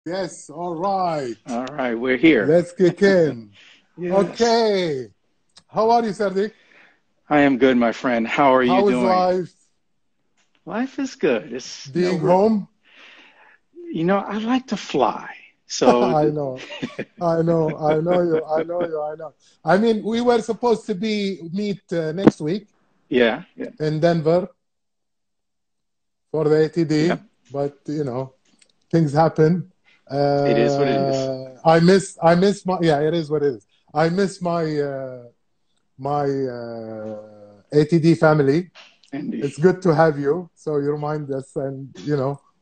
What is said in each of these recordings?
Yes, all right. All right, we're here. Let's kick in. Yes. Okay. How are you, Sardek? I am good, my friend. How are you How is doing? life? Life is good. It's, Being home? I like to fly. So, I know. I know you. I know. I mean, we were supposed to meet next week yeah, yeah, in Denver for the yeah. ATD, but things happen. It is what it is. I miss my, yeah, it is what it is. I miss my ATD family. It's Indeed. good to have you. So you remind us, and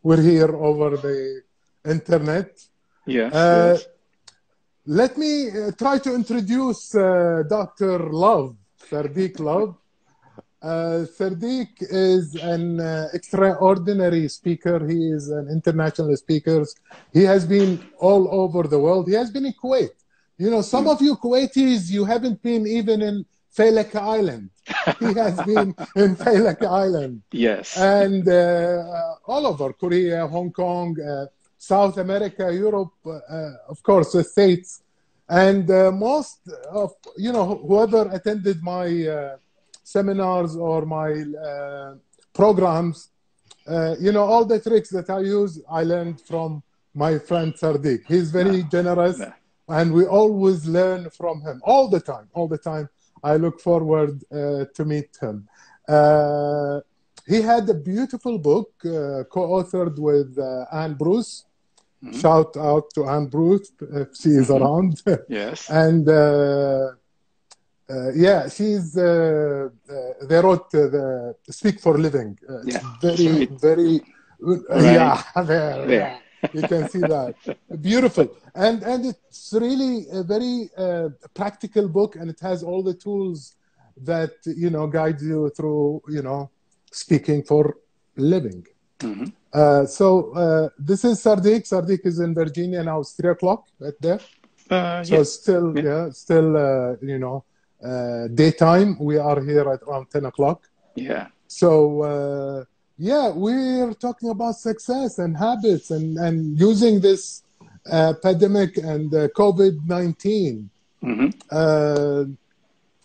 we're here over the internet. Yes, Uh, yes. Let me try to introduce Dr. Love, Sardek Love. Sardek is an extraordinary speaker. He is an international speaker. He has been all over the world. He has been in Kuwait. Some Mm. of you Kuwaitis, you haven't been even in Failak Island. He has been in Failak Island Yes. and all over Korea, Hong Kong, South America, Europe, of course, the States. And most of, whoever attended my seminars or my programs, all the tricks that I use, I learned from my friend Sardek. He's No, very generous, no. and we always learn from him all the time. All the time, I look forward to meet him. He had a beautiful book co-authored with Anne Bruce. Mm-hmm. Shout out to Anne Bruce if she is Mm-hmm. around. Yes. And yeah, they wrote the Speak for Living. It's Yeah, that's very, right. very, Right yeah, there, there. yeah. You can see that. Beautiful. And it's really a very practical book, and it has all the tools that, guide you through, speaking for living. Mm-hmm. This is Sardek. Sardek is in Virginia now. It's 3 o'clock right there. So Yeah. still, Yeah. yeah, still, daytime. We are here at around 10 o'clock. Yeah. So, yeah, we're talking about success and habits and using this pandemic and COVID-19. Mm-hmm. Uh,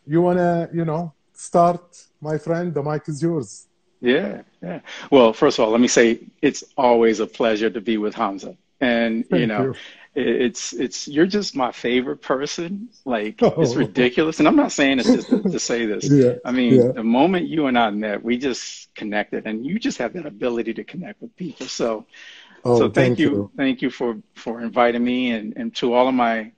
you want to, start, my friend? The mic is yours. Yeah, yeah. Well, first of all, let me say it's always a pleasure to be with Hamza. And, Thank you. it's you're just my favorite person. Like it's Oh, ridiculous. And I'm not saying this just to say this. yeah, I mean, yeah. the moment you and I met, we just connected and you just have that ability to connect with people. So Oh, thank you. thank you for inviting me and to all of my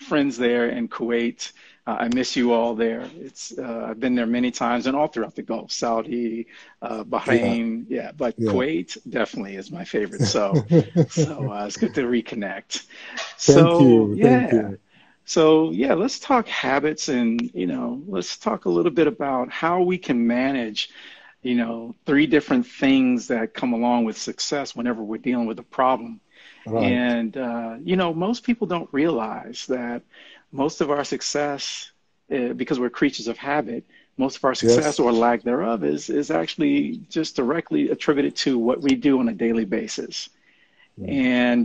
friends there in Kuwait. I miss you all there. It's I've been there many times and all throughout the Gulf, Saudi, Yeah, Bahrain, yeah, but yeah. Kuwait definitely is my favorite. So it's good to reconnect. Thank So you. Thank yeah. you. So yeah, let's talk habits and let's talk a little bit about how we can manage three different things that come along with success whenever we're dealing with a problem. Right. And, most people don't realize that most of our success, because we're creatures of habit, most of our success Yes. or lack thereof is actually just directly attributed to what we do on a daily basis. Mm.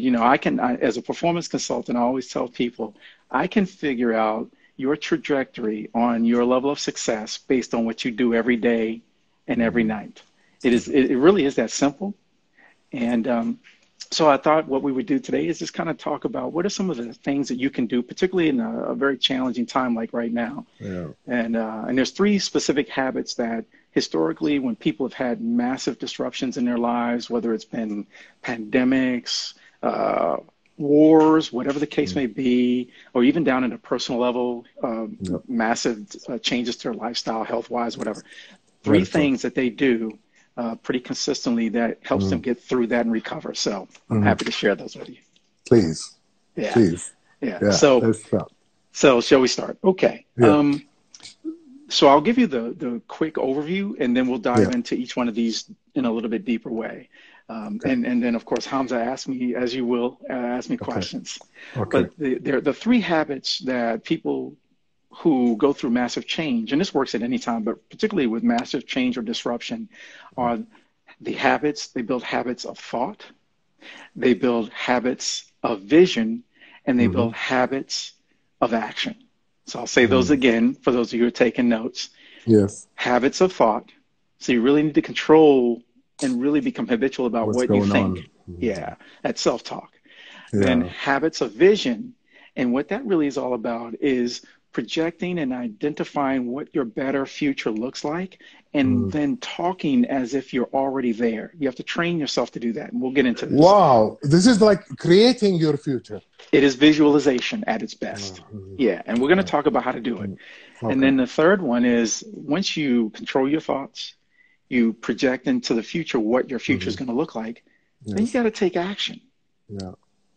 And, as a performance consultant, I always tell people, I can figure out your trajectory on your level of success based on what you do every day and every Mm. night. It really is that simple. And so I thought what we would do today is just kind of talk about what are some of the things that you can do, particularly in a very challenging time like right now. Yeah. And there's three specific habits that historically, when people have had massive disruptions in their lives, whether it's been pandemics, wars, whatever the case Mm. may be, or even down at a personal level, Yeah. massive changes to their lifestyle, health-wise, whatever. Three Very true. things that they do pretty consistently that helps them Mm. get through that and recover. So I'm Mm. happy to share those with you. Please, Yeah, please. yeah. Yeah. So Let's start. so shall we start? Okay. Yeah. So I'll give you the quick overview, and then we'll dive Yeah. into each one of these in a little bit deeper way. Okay. And then of course Hamza asked me, as you will, ask me Okay. questions. Okay. But the three habits that people who go through massive change, and this works at any time, but particularly with massive change or disruption, are the habits. They build habits of thought, They build habits of vision, and they Mm-hmm. build habits of action. So I'll say those Mm. again for those of you who are taking notes. Yes. Habits of thought. So you really need to control and really become habitual about What's what you going think. on? Mm. Yeah, that's self-talk. Then Yeah. habits of vision. And what that really is all about is projecting and identifying what your better future looks like, and Mm. then talking as if you're already there. You have to train yourself to do that. And we'll get into this. Wow. This is like creating your future. It is visualization at its best. Mm. Yeah. And we're going to talk about how to do it. Mm. And Okay. then the third one is once you control your thoughts, you project into the future what your future Mm-hmm. is going to look like, then you Yes. got to take action. Yeah.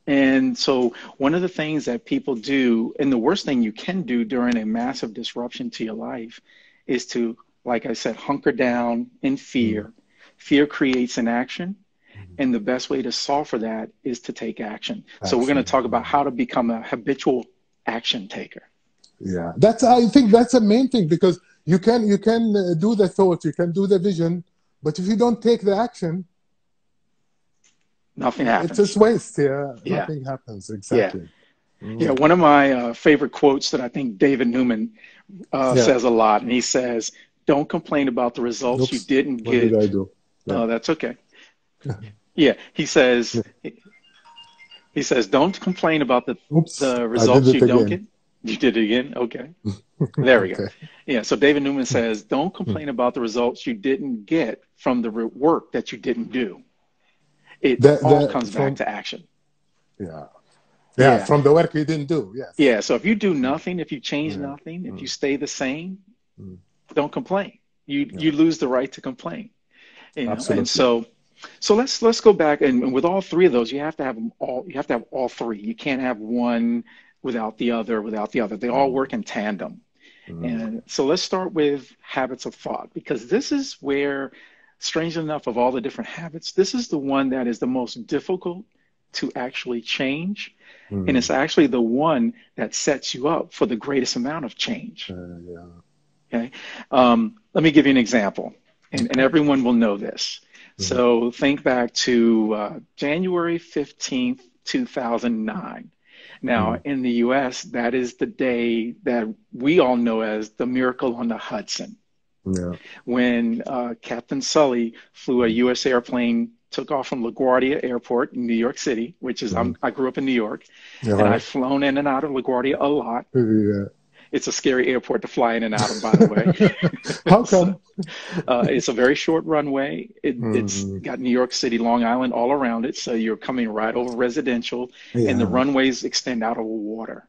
And so one of the things that people do, and the worst thing you can do during a massive disruption to your life is to, like I said, hunker down in Mm. fear. Fear creates inaction. Mm. And the best way to solve for that is to take action. So we're going to Action. talk about how to become a habitual action taker. Yeah. I think that's the main thing, because you can do the thought, you can do the vision, but if you don't take the action, Nothing it's just happens. waste. Yeah. Yeah. Nothing happens. Yeah. Exactly. Yeah. Mm. One of my favorite quotes that I think David Newman Yeah. says a lot, and he says, don't complain about the results you Oops. didn't What did I get. do? Yeah. Oh, that's okay. Yeah. He says, don't complain about Oops. the I did results it you don't again. get. You did it again? Okay. There we go. Okay. Yeah. So David Newman says, don't Mm. complain about the results you didn't get from the work that you didn't do. It all The comes back from to action. Yeah. Yeah, Yeah. from the work you didn't do. Yes. Yeah. So if you do Mm. nothing, if you change Yeah. nothing, if you Mm. stay the same, Mm. don't complain. You Yeah. lose the right to complain. And Absolutely. so let's go back, and with all three of those, you have to have them all. You have to have all three. You can't have one without the other, without the other. They all Mm. work in tandem. Mm. And so let's start with habits of thought, because this is where, strange enough, of all the different habits, this is the one that is the most difficult to actually change. And it's Mm. actually the one that sets you up for the greatest amount of change. Yeah. Okay. Let me give you an example, and Okay. everyone will know this. Mm. So think back to January 15th, 2009. Now, Mm. in the US, that is the day that we all know as the Miracle on the Hudson, Yeah. when Captain Sully flew a Mm. US airplane, took off from LaGuardia Airport in New York City, which is, Mm. I grew up in New York, You're and I've right. flown in and out of LaGuardia a lot. Yeah. It's a scary airport to fly in and out of, by the way. How So, come? it's a very short runway. It's Mm. got New York City, Long Island all around it. So you're coming right over residential, and the Yeah. runways extend out over water.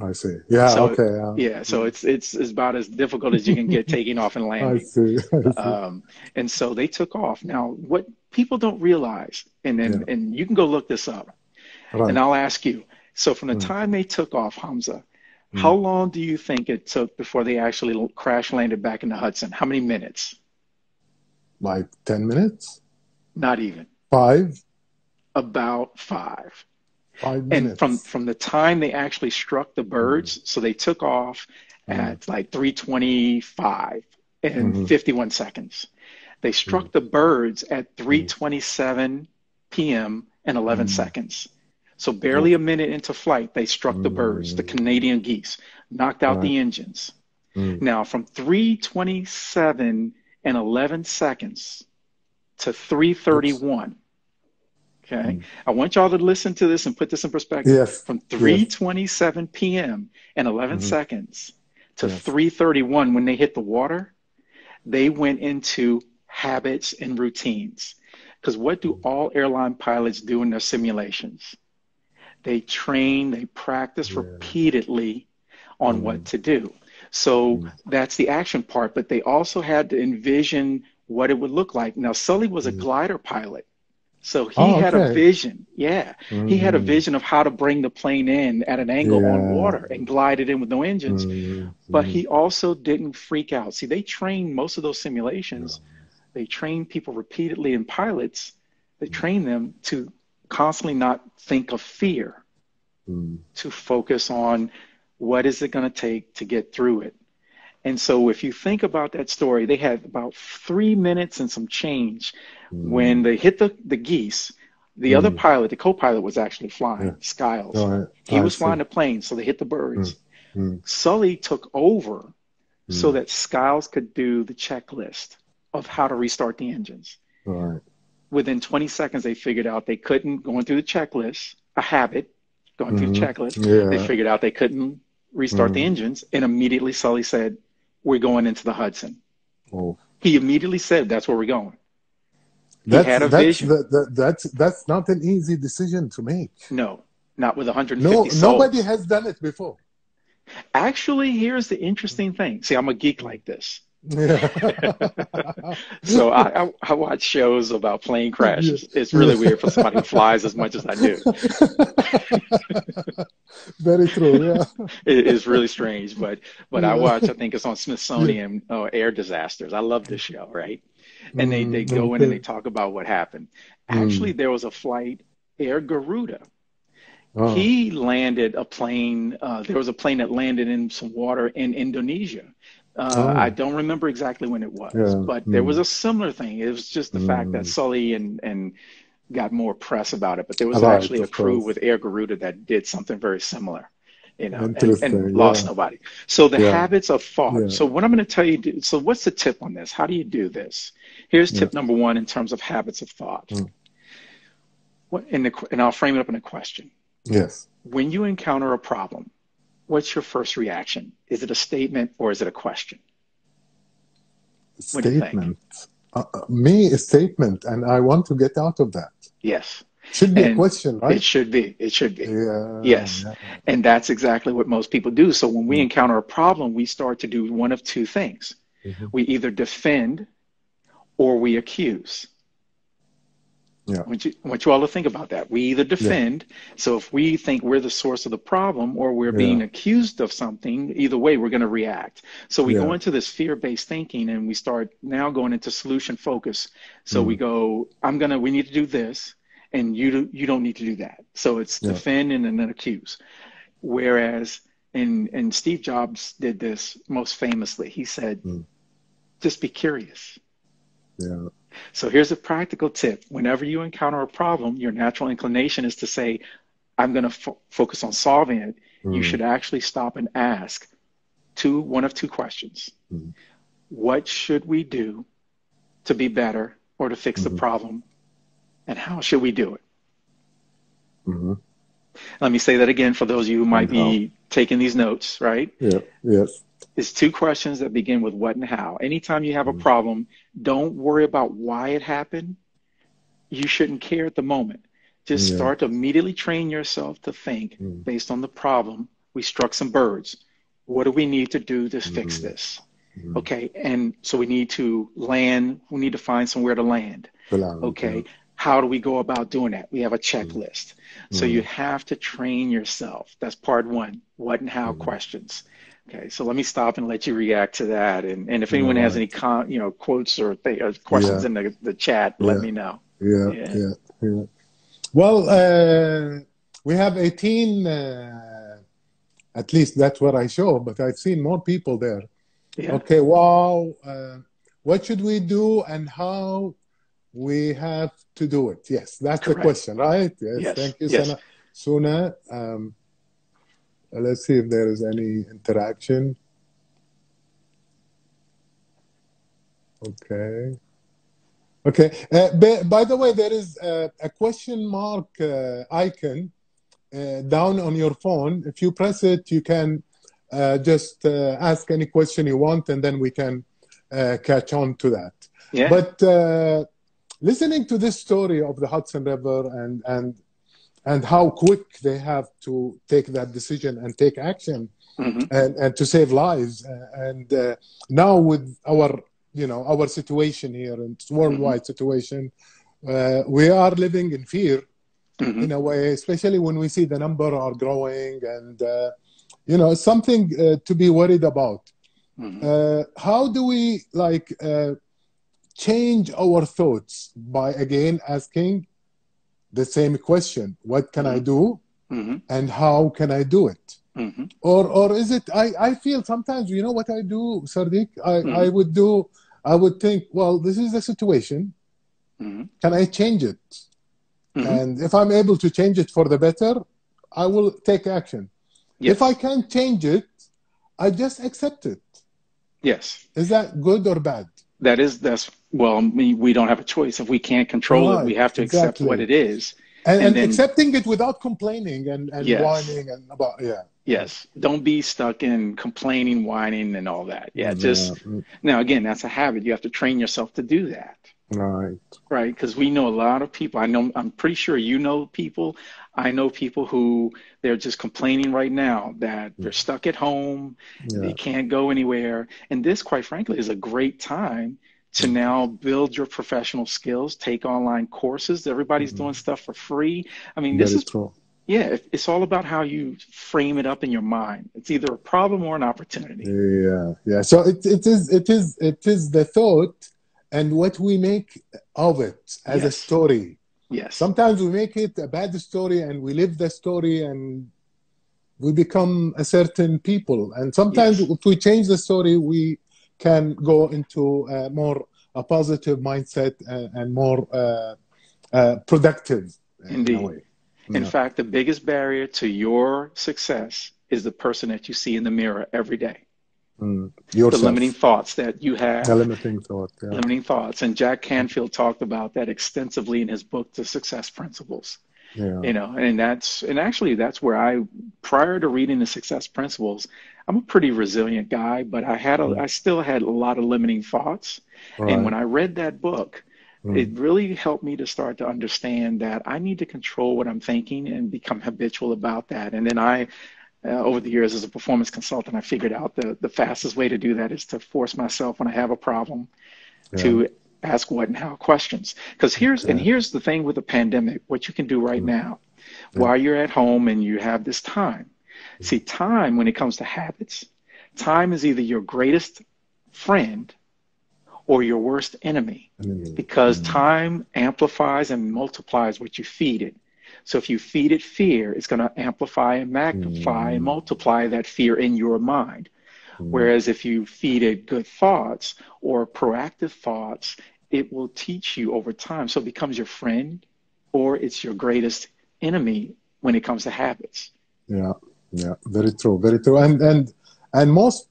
I see. Yeah. So Okay. Yeah. yeah, so Mm. it's about as difficult as you can get taking off and I landing. see. I see. Um, and so they took off. Now, what people don't realize, and Yeah. and you can go look this up, and Right. I'll ask you. So from the Mm. time they took off, Hamza, how Mm. long do you think it took before they actually crash landed back in the Hudson? How many minutes? Like 10 minutes? Not even. Five? About five. Five And from minutes. from the time they actually struck the Mm. birds, so they took off Mm. at like 3:25 and Mm-hmm. 51 seconds. They Mm. struck the birds at Mm. 3:27 p.m. and 11 Mm. seconds. So Oh. barely a minute into flight, they struck the birds, the Mm. Canadian geese, knocked out Right. the engines. Mm. Now, from 3:27 and 11 seconds to Oops. 3:31. Okay. Mm. I want y'all to listen to this and put this in perspective. Yes. From Yes. 3:27 p.m. and 11 Mm-hmm. seconds to Yes. 3:31, when they hit the water, they went into habits and routines. Because what do all airline pilots do in their simulations? They train, they practice Yeah. repeatedly on what Mm. to do. So Mm. that's the action part, but they also had to envision what it would look like. Now, Sully was a Mm. glider pilot. So he Oh, had a okay. vision. Yeah. He had a Mm. vision of how to bring the plane in at an angle on Yeah. water and glide it in with no engines. Mm. But Mm. he also didn't freak out. See, they trained most of those Yeah. simulations. They train people repeatedly in pilots. They train them to constantly not think of fear, Mm. to focus on what is it going to take to get through it. And so if you think about that story, they had about 3 minutes and some change when Mm. they hit the geese. The other pilot, the co-pilot, was actually Yeah. flying, Skiles. All right. He I was see. flying the plane, so they hit the Mm, birds. mm, Sully took over so mm. that Skiles could do the checklist of how to restart the engines. All right. Within 20 seconds, they figured out they couldn't, going through the checklist, a habit, going through the Mm-hmm. checklist, they Yeah. figured out they couldn't restart the Mm. engines. And immediately Sully said, we're going into the Hudson. Oh. He immediately said, that's where we're going. He That's had a that's vision. that's not an easy decision to make. No, not with 150 No, nobody souls. has done it before. Actually, here's the interesting thing. See, I'm a geek like this. Yeah. So I watch shows about plane Yeah. crashes. It's really Yeah. weird for somebody who flies as much as I do. Very true. Yeah. It's really strange, but I Yeah. watch. I think it's on Yeah. Smithsonian Air Disasters. I love this show, right? And they go in and Okay. they talk about what happened. Actually, Mm. there was a flight, Air Garuda. Oh. He landed a plane. There was a plane that landed in some water in Indonesia. I Oh. don't remember exactly when it was, Yeah. but there was Mm. a similar thing. It was just the fact that Mm. Sully and got more press about it, but there was Right. actually a Of crew course. with Air Garuda that did something very similar, and Interesting. lost Yeah. nobody. So the Yeah. habits of thought. Yeah. So what I'm going to tell you, so what's the tip on this? How do you do this? Here's Yeah. tip number one in terms of habits of thought. Mm. And I'll frame it up in a question. Yes. When you encounter a problem, what's your first reaction? Is it a statement or is it a question? What do you think? Statement. Me, a statement, and I want to get out of that. Yes. Should be a And question, it right? should be. It should be. Yeah. Yes. Yeah. And that's exactly what most people do. So when we Mm. encounter a problem, we start to do one of two things. Mhm. We either defend or we accuse. Yeah. I want you all to think about that. We either Yeah. defend. So if we think we're the source of the problem or we're being Yeah. accused of something, either way, we're going to react. So we go Yeah. into this fear-based thinking and we start now going into solution focus. So we Mm. go, we need to do this, and you don't need to do that. So it's Yeah. defend and then accuse. Whereas, and Steve Jobs did this most famously. He said, Mm. just be curious. Yeah. So here's a practical tip. Whenever you encounter a problem, your natural inclination is to say, I'm going to focus on solving it. You Mm. should actually stop and ask one of two questions. Mm. What should we do to be better or to fix the Mhm. problem? And how should we do it? Mhm. Let me say that again for those of you who might And how? be taking these notes, right? Yeah. Yes. It's two questions that begin with what and how. Anytime you have a Mm. problem, don't worry about why it happened. You shouldn't care at the moment. Just Yeah. start to immediately train yourself to think Mm. based on the problem. We struck some birds. What do we need to do to fix Mm. this? Mm. Okay. And so we need to land. We need to find somewhere to land. Okay. Yeah. How do we go about doing that? We have a checklist. So you Mm. have to train yourself. That's part one. What and how Mm. questions. Okay, so let me stop and let you react to that. And if anyone All has right. any quotes or questions Yeah. in the chat, let Yeah. me know. Yeah. Yeah. Yeah. Yeah. Well, we have 18. At least that's what I show, but I've seen more people there. Yeah. Okay. Wow. What should we do and how we have to do it? Yes, that's the Correct. question, right? Yes. Yes. Thank you, Yes. Suna. Let's see if there is any interaction. Okay. Okay. By the way, there is a question mark icon down on your phone. If you press it, you can just ask any question you want, and then we can catch on to that. Yeah. But listening to this story of the Hudson River and how quick they have to take that decision and take action and to save lives. And now with our situation here, and it's worldwide situation, we are living in fear in a way, especially when we see the number are growing, and it's something to be worried about. How do we change our thoughts by again asking the same question? What can I do, and how can I do it? Or is it? I feel sometimes, what I do, Sardek. I would think, well, this is the situation. Can I change it? Hmm. And if I'm able to change it for the better, I will take action. If I Yes. can't change it, I just accept it. Yes. Is that good or bad? That's, well, we don't have a choice. If we can't control it, we Right, have to accept what exactly. it is. And, And and then, accepting it without complaining and yes, whining and about, yeah, yeah. yes, don't be stuck in complaining, whining, and all that. Yeah, Yeah, just now, again, that's a habit. You have to train yourself to do that. right. Right, because we know a lot of people. I know, I'm pretty sure you know people. I know people who they're just complaining right now that they're stuck at home, they Yeah. can't go anywhere. And this, quite frankly, is a great time to now build your professional skills, take online courses. Everybody's Mhm. doing stuff for free. I mean, this Very is, true. yeah, it's all about how you frame it up in your mind. It's either a problem or an opportunity. Yeah, yeah. So it is the thought and what we make of it as a Yes, story. yes, Sometimes we make it a bad story and we live the story and we become a certain people. And sometimes yes, if we change the story, we can go into a positive mindset and more productive in a indeed. way. In Yeah. fact, the biggest barrier to your success is the person that you see in the mirror every day, the limiting Yourself. thoughts that you A have, limiting thought. Yeah. limiting thoughts. And Jack Canfield talked about that extensively in his book, The Success Principles. Yeah. And actually that's where prior to reading The Success Principles, I'm a pretty resilient guy, but I still had a lot of limiting thoughts. And when Right. I read that book, it really helped me to start to understand that I need to control what I'm thinking and become habitual about that. And then over the years as a performance consultant, I figured out the fastest way to do that is to force myself when I have a problem Yeah. to ask what and how questions. Because Okay. here's the thing with the pandemic, what you can do right now Yeah. while you're at home and you have this time. See, time when it comes to habits, time is either your greatest friend or your worst enemy because time amplifies and multiplies what you feed it. So if you feed it fear, it's going to amplify and magnify and multiply that fear in your mind. Whereas if you feed it good thoughts or proactive thoughts, it will teach you over time. So it becomes your friend or it's your greatest enemy when it comes to habits. Yeah, yeah, very true, very true. And most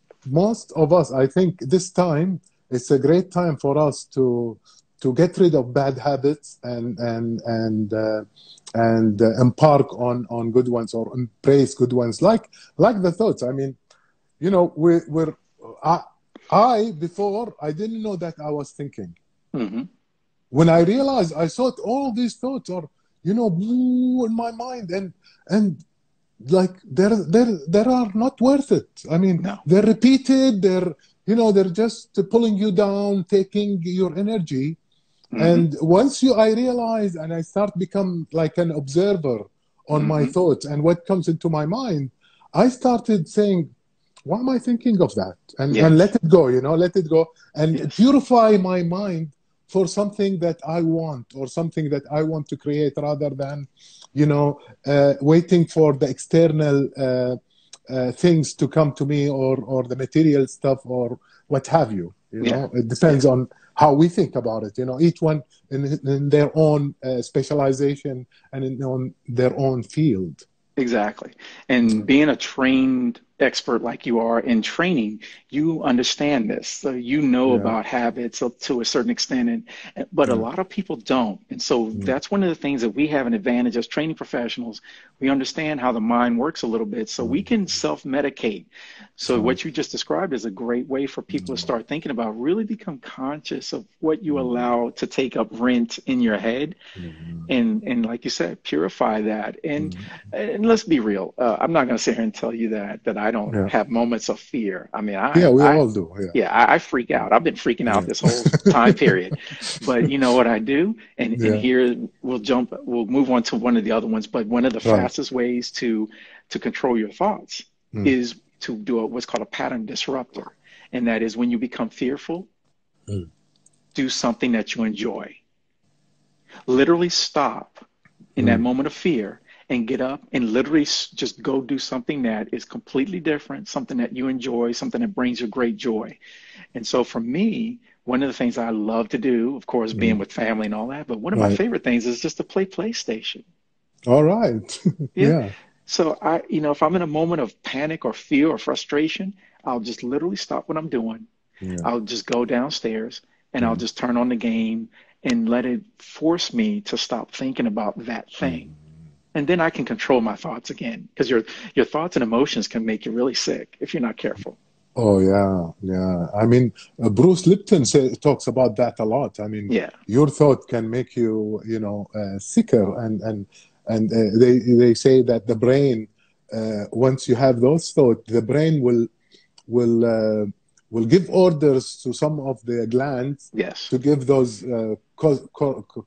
of us, I think, this time it's a great time for us to get rid of bad habits and embark on good ones or embrace good ones, like the thoughts. I mean, we're I, I before I didn't know that I was thinking. Mm-hmm. When I realized I thought all these thoughts are, in my mind and like there are not worth it. I mean, No. they're repeated, they're just pulling you down, taking your energy. Mm-hmm. And once I realize and I start become like an observer on my Mm-hmm. thoughts and what comes into my mind, I started saying, why am I thinking of that? And Yes. let it go, let it go and Yes. purify my mind for something that I want or something that I want to create rather than, waiting for the external things to come to me or the material stuff or what have you. Yeah. It Yeah. depends on how we think about it. Each one in their own specialization and on their own field. Exactly. And being a trained expert like you are in training, you understand this. So you know Yeah, about habits to a certain extent, but a yeah, lot of people don't. And so mm, that's one of the things that we have an advantage as training professionals. We understand how the mind works a little bit, so we mm, can self-medicate. So right, what you just described is a great way for people to mm, start thinking about, really become conscious of what you mm, allow to take up rent in your head mm, and like you said, purify that. And mm. and let's be real. I'm not going to sit here and tell you that I don't Yeah, have moments of fear. I mean, yeah, we all do. Yeah, yeah, I freak out. I've been freaking out yeah, this whole time period. But you know what I do? And yeah, here we'll move on to one of the other ones. But one of the right. fastest ways to control your thoughts Mm, is to do what's called a pattern disruptor. And that is when you become fearful, mm, do something that you enjoy. Literally stop in that mm, moment of fear and get up and literally just go do something that is completely different, something that you enjoy, something that brings you great joy. And so for me, one of the things I love to do, of course, being with family and all that, but one of my Right. favorite things is just to play PlayStation. All right. Yeah. Yeah. So if I'm in a moment of panic or fear or frustration, I'll just literally stop what I'm doing. Yeah. I'll just go downstairs and I'll Mm. just turn on the game and let it force me to stop thinking about that thing. Mm. And then I can control my thoughts again because your thoughts and emotions can make you really sick if you're not careful. Oh yeah, yeah. I mean, Bruce Lipton talks about that a lot. I mean, Yeah. your thought can make you, sicker, and they say that the brain, once you have those thoughts, the brain will uh, will give orders to some of the glands Yes. to give those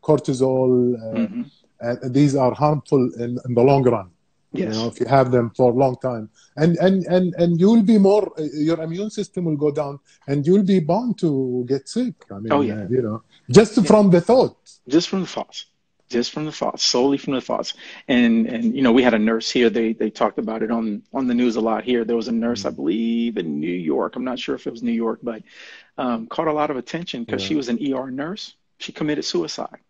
cortisol. Hmm. And these are harmful in the long run. Yes. If you have them for a long time, and you will be more, your immune system will go down, and you'll be bound to get sick. I Oh mean, yeah. just Yeah. from the thought. Just from the thoughts. Just from the thoughts, solely from the thoughts. And we had a nurse here. They talked about it on the news a lot here. There was a nurse, I Mm. believe, in New York. I'm not sure if it was New York, but caught a lot of attention because she Yeah. was an ER nurse. She committed suicide.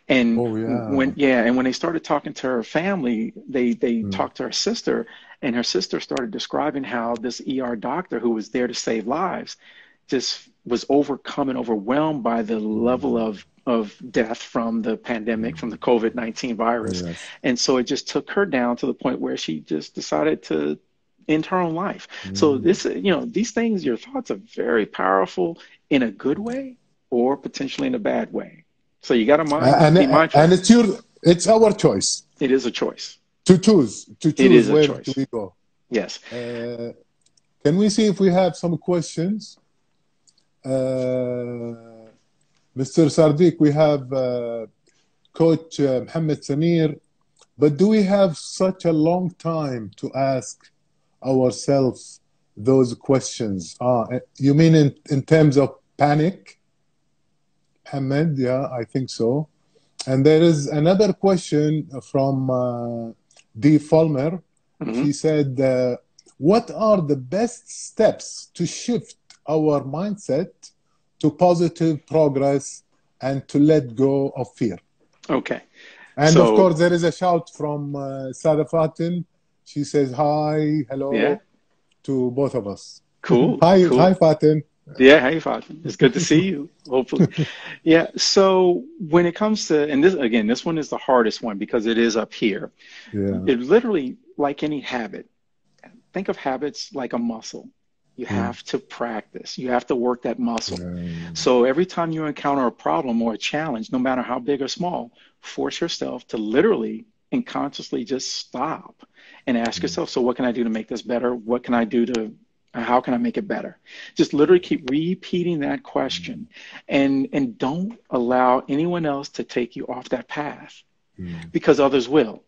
And Oh yeah. when they started talking to her family, they Mm. talked to her sister, and her sister started describing how this ER doctor who was there to save lives just was overcome and overwhelmed by the level Mm. of death from the pandemic, from the Mm. COVID-19 virus. Yes. And so it just took her down to the point where she just decided to end her own life. So Mm. these things, your thoughts are very powerful in a good way or potentially in a bad way. So you got to And be mindful. and it's our choice It is a choice. to It choose is a where do choice. we go. Yes. Uh, can we see if we have some questions? Uh, Mr. Sardek, we have Coach Mohammed Samir, but do we have such a long time to ask ourselves those questions? You mean in terms of panic, Mohammed? Yeah, I think so. And there is another question from D. Fulmer. Hmm. She said, what are the best steps to shift our mindset to positive progress and to let go of fear? Okay. And of So course, there is a shout from Sada Fatin. She says, hi, yeah, hello to both of us. cool, Hi, cool. Fatin. Yeah, hey, Fatima. It's good to see you, hopefully. Yeah, so when it comes to, and this, again, this one is the hardest one because it is up here. Yeah. It literally, like any habit, think of habits like a muscle. You Mm. have to practice, you have to work that muscle. Um, So every time you encounter a problem or a challenge, no matter how big or small, force yourself to literally and consciously just stop and ask mm, yourself, so what can I do to make this better? What can I do to how can I make it better? Just literally keep repeating that question and don't allow anyone else to take you off that path mm, because others will,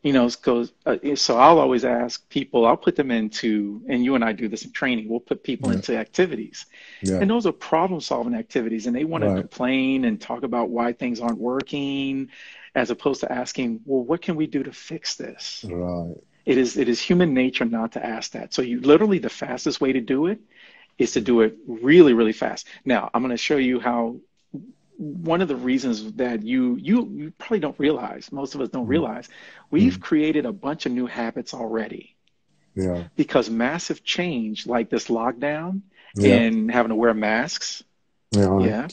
so I'll always ask people, I'll put them into, and you and I do this in training, we'll put people yeah, into activities. yeah, And those are problem solving activities. And they want to right, complain and talk about why things aren't working, as opposed to asking, well, what can we do to fix this? right. It is human nature not to ask that. So you literally, the fastest way to do it is to do it really, really fast. Now, I'm going to show you how one of the reasons that you probably don't realize, most of us don't Mm, realize, we've mm, created a bunch of new habits already yeah, because massive change like this lockdown yeah, and having to wear masks. yeah, right. Yeah.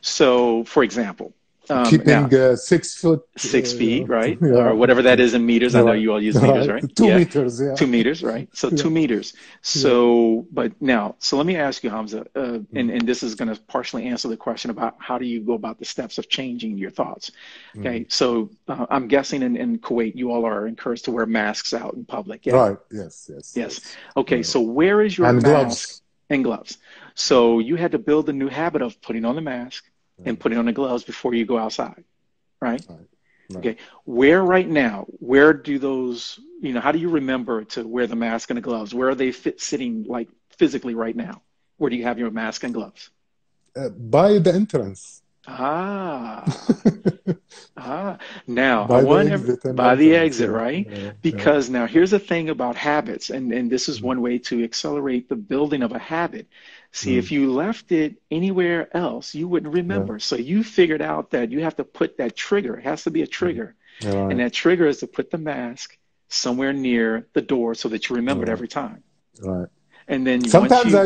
So, for example, now Keeping 6 foot, 6 feet, right? Or yeah, whatever that is in meters. I know right, you all use meters, right. right? Two Yeah. meters, yeah, 2 meters, right? So yeah, 2 meters. yeah. So, but now, so let me ask you, Hamza, Mm, and this is going to partially answer the question about how do you go about the steps of changing your thoughts. mm. Okay. So I'm guessing in Kuwait, you all are encouraged to wear masks out in public. Yeah. Right, yes, yes, Yes. yes. Okay. So where is your And mask gloves. and gloves? So you had to build a new habit of putting on the mask and Mm, putting on the gloves before you go outside, right? right, right. Okay. Where right now, where do those, how do you remember to wear the mask and the gloves? Where are they sitting like physically right now? Where do you have your mask and gloves? By the entrance, Ah, now I by the want exit and by the entrance. exit, Yeah, right? yeah, yeah. Because now here's the thing about habits, and this is Mm, one way to accelerate the building of a habit. See, if you left it anywhere else, you wouldn't Yeah. remember. So you figured out that you have to put that trigger. It has to be a trigger. And Right. that trigger is to put the mask somewhere near the door so that you remember it Right. every time. Right. And then once Sometimes you,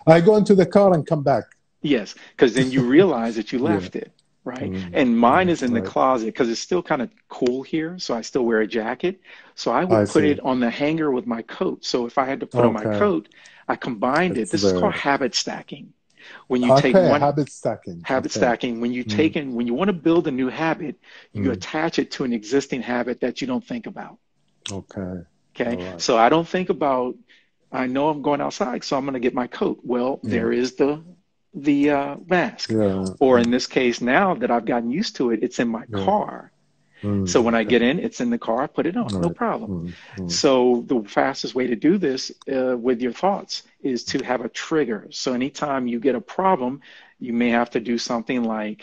I go into the car and come back. yes, because then you realize that you Yeah. left it, right? And mine is in the Right. closet because it's still kind of cool here. So I still wear a jacket. So I I would put see. it on the hanger with my coat. So if I had to put on my Okay. coat, I combined it. It's This is called there. habit stacking. When you take Okay. one Habit stacking. habit Okay. stacking, when you Mm. take in, when you want to build a new habit, you Mm. attach it to an existing habit that you don't think about. Okay. Okay. All right. So I don't think about, I know I'm going outside, so I'm going to get my coat. Well, Mm. there is the mask. Yeah. Or in Mm. this case, now that I've gotten used to it, it's in my Yeah. car. So Mm. when I Okay. get in, it's in the car, I put it on, All no right. problem. Mm. Mm. So the fastest way to do this with your thoughts is to have a trigger. So anytime you get a problem, you may have to do something like,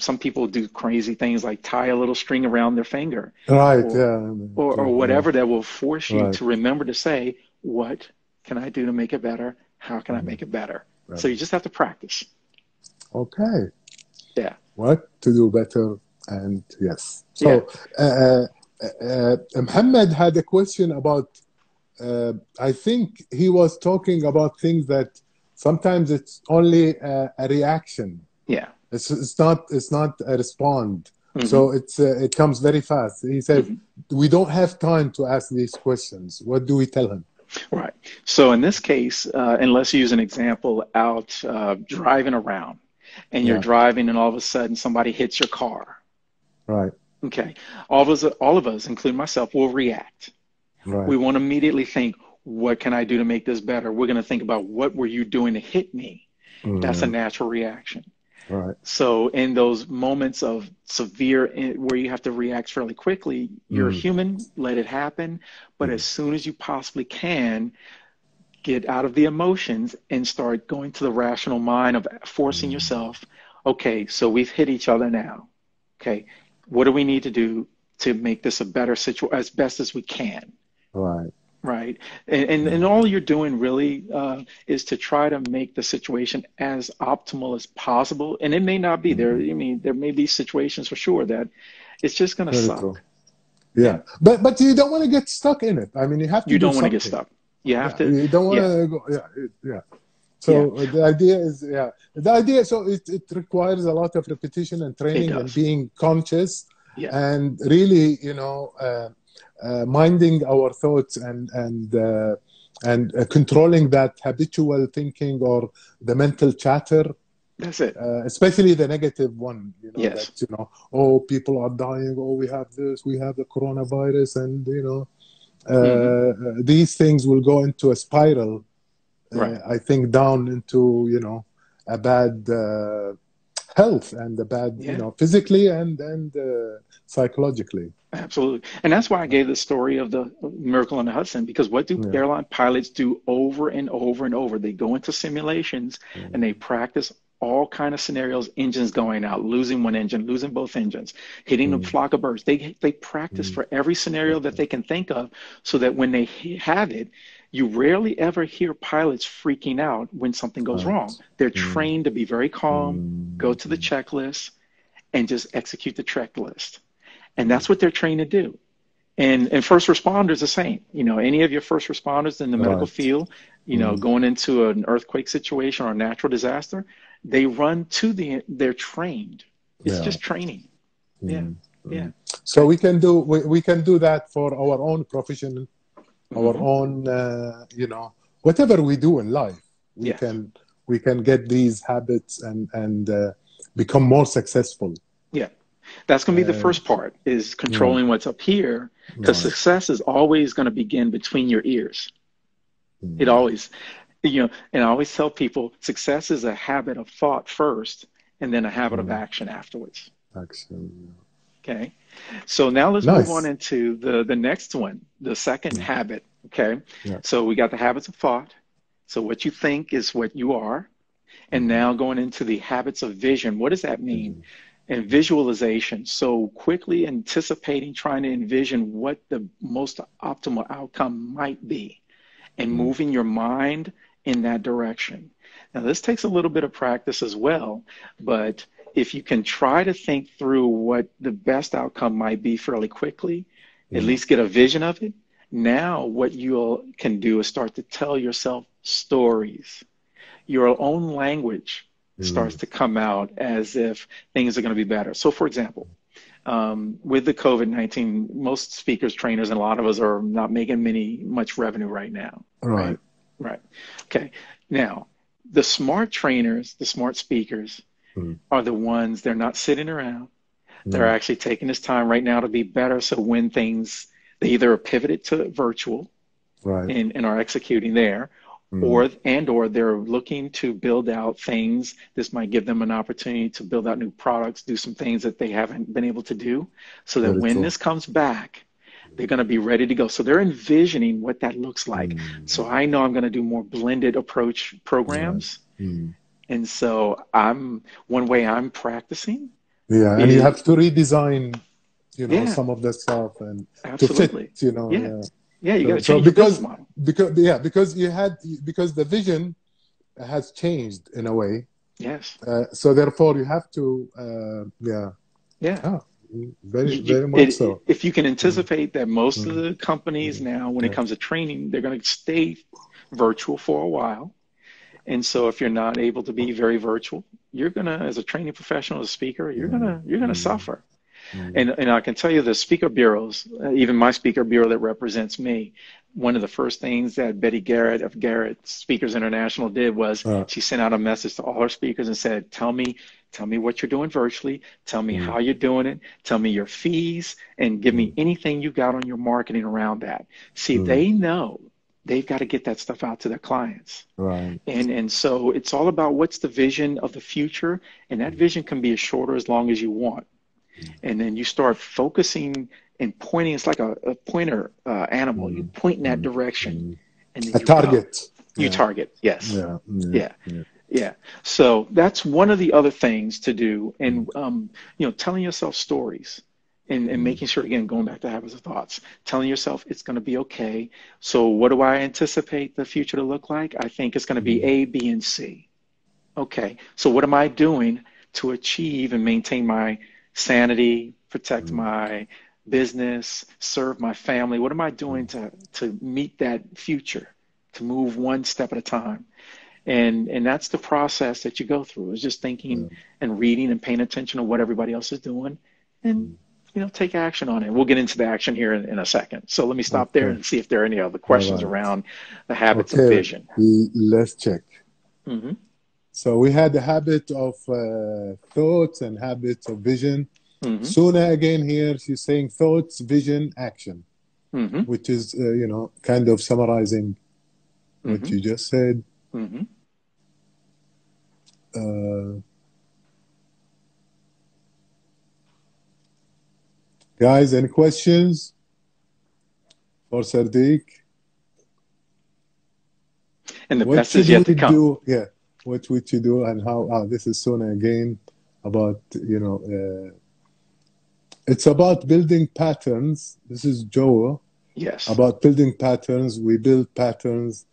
some people do crazy things like tie a little string around their finger Right. or Yeah. or Yeah. whatever that will force you Right. to remember to say, what can I do to make it better? How can I Mm. make it better? So Right. you just have to practice. Okay. Yeah. What to do better? And yes. Yeah. So, Muhammad had a question about. I think he was talking about things that sometimes it's only a reaction. Yeah. It's not a respond. Hmm. So it comes very fast. He said Hmm. we don't have time to ask these questions. What do we tell him? Right. So in this case, and let's use an example out driving around and you're Yeah. driving and all of a sudden somebody hits your car. Right. Okay. All of us, including myself, will react. Right. We won't immediately think, what can I do to make this better? We're going to think about what were you doing to hit me? That's a Mm, natural reaction. right. So in those moments of severe where you have to react fairly quickly, you're Mm, human, let it happen. But mm, as soon as you possibly can, get out of the emotions and start going to the rational mind of forcing mm. yourself. Okay, so we've hit each other now. Okay, what do we need to do to make this a better situation as best as we can? Right. Right. And Mm, all you're doing really is to try to make the situation as optimal as possible. And it may not be there. mm. I mean, there may be situations for sure that it's just going to Very suck. true. Yeah. Yeah. But you don't want to get stuck in it. I mean, you have to You do don't want to get something. stuck. You have Yeah. to, You don't want yeah, to go. Yeah. Yeah. yeah, So the idea is, yeah, the idea. So it requires a lot of repetition and it training and does. being conscious Yeah. and really, minding our thoughts and controlling that habitual thinking or the mental chatter, That's it. especially the negative one. That Yes. oh, people are dying. Oh, we have this. We have the coronavirus, and Hmm. these things will go into a spiral. Right. I think down into a bad health and a bad Yeah. physically and psychologically. Absolutely. And that's why I gave the story of the Miracle on the Hudson, because what do Yeah. airline pilots do over and over and over? They go into simulations and they practice all kind of scenarios, engines going out, losing one engine, losing both engines, hitting a Mm, flock of birds. They practice mm, for every scenario that okay. they can think of so that when they have it, you rarely ever hear pilots freaking out when something goes wrong. Right. They're Mm, trained to be very calm, go mm, to the mm, checklist, and just execute the checklist. And that's what they're trained to do. And first responders the same. Any of your first responders in the medical right. field, Mm, going into an earthquake situation or a natural disaster, they run to they're trained. It's yeah. just training. Yeah. Mm, Yeah. mm. So we can do that for our own profession, our Hmm. own whatever we do in life. We Yes. can we can get these habits and become more successful. Yeah. That's going to be the Uh, first part is right. controlling what's up here because Right. success is always going to begin between your ears. It Mm, always, and I always tell people success is a habit of thought first and then a habit of mm. action afterwards. Actually, Okay. So now let's move on nice. into the next one, the second Mm, habit. Okay. yeah. So we got the habits of thought. So what you think is what you are. And Mm, now going into the habits of vision. What does that mean? vision. And visualization. So quickly anticipating, trying to envision what the most optimal outcome might be and Mm, moving your mind in that direction. Now, this takes a little bit of practice as well, but if you can try to think through what the best outcome might be fairly quickly, at least get a vision of it, now what you can do is start to tell yourself stories. Your own language starts to come out as if things are going to be better. So, for example, with the COVID-19, most speakers, trainers, and a lot of us are not making much revenue right now. Right. Right. Okay. Now, the smart trainers, the smart speakers are the ones, they're not sitting around. They're actually taking this time right now to be better. So when things, they either are pivoted to virtual and are executing there, or they're looking to build out things. This might give them an opportunity to build out new products, do some things that they haven't been able to do, so that when this comes back, they're going to be ready to go. So they're envisioning what that looks like. So I know I'm going to do more blended approach programs. And so one way I'm practicing. Yeah, and you have to redesign, some of the stuff and to fit, Yeah, you got to change your business model. Because the vision has changed in a way. Yes. So therefore, you have to, very much so. If you can anticipate that most of the companies now, when it comes to training, they're going to stay virtual for a while. And so if you're not able to be very virtual, you're going to, as a training professional, as a speaker, you're going to suffer. And I can tell you the speaker bureaus, even my speaker bureau that represents me, one of the first things that Betty Garrett of Garrett Speakers International did was she sent out a message to all her speakers and said, tell me what you're doing virtually, tell me how you're doing it, tell me your fees, and give me anything you got on your marketing around that. See, they know they've got to get that stuff out to their clients. Right. And so it's all about what's the vision of the future, and that vision can be as short or as long as you want. And then you start focusing and pointing. It's like a pointer animal. You point in that direction, and then you target. You target. Yes. Yeah. So that's one of the other things to do, and telling yourself stories, and making sure, again, going back to habits of thoughts, telling yourself it's going to be okay. So what do I anticipate the future to look like? I think it's going to be A, B, and C. Okay. So what am I doing to achieve and maintain my sanity, protect my business, serve my family? What am I doing to meet that future, to move one step at a time? And that's the process that you go through, is just thinking and reading and paying attention to what everybody else is doing, and take action on it. We'll get into the action here in a second. So let me stop there and see if there are any other questions around the habits of vision. Let's check. So we had the habit of thoughts and habits of vision. Suna again here, she's saying thoughts, vision, action, which is, kind of summarizing what you just said. Guys, any questions for Sardek? And the best is yet to come. What would you do, and how? This is Sona again about, it's about building patterns. This is Joe. Yes. About building patterns. We build patterns.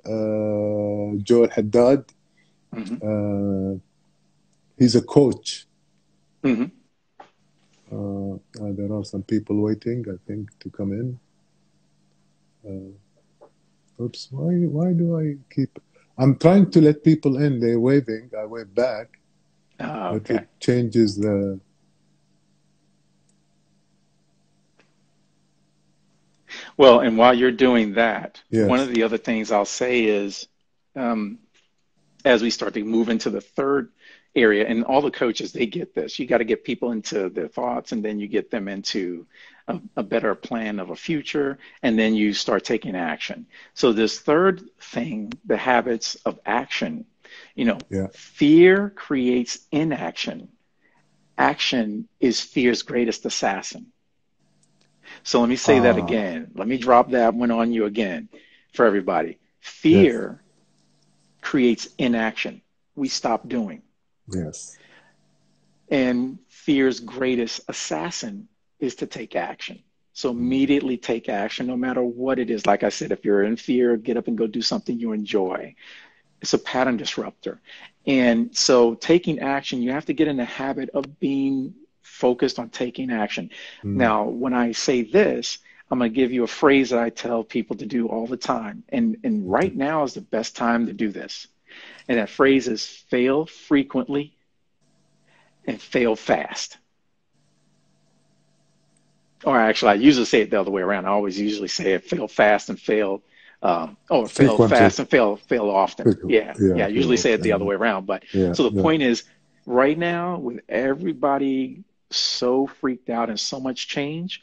Joe Haddad. He's a coach. There are some people waiting, I think, to come in. Oops, why do I keep... I'm trying to let people in. They're waving. I wave back. Okay. But it changes the... Well, and while you're doing that, one of the other things I'll say is, as we start to move into the third area, and all the coaches, they get this. You got to get people into their thoughts, and then you get them into a better plan of a future, and then you start taking action. So this third thing, the habits of action, fear creates inaction. Action is fear's greatest assassin. So let me say that again. Let me drop that one on you again for everybody. Fear creates inaction. We stop doing. Yes. And fear's greatest assassin is to take action. So immediately take action, no matter what it is. Like I said, if you're in fear, get up and go do something you enjoy. It's a pattern disruptor. And so taking action, you have to get in the habit of being focused on taking action. Now, when I say this, I'm going to give you a phrase that I tell people to do all the time. And right now is the best time to do this. And that phrase is fail frequently and fail fast. Or actually, I usually say it the other way around. I always usually say it, fail fast and fail, or fail fast and fail often. Yeah, yeah. I usually say it the other way around. But so the point is, right now, with everybody so freaked out and so much change,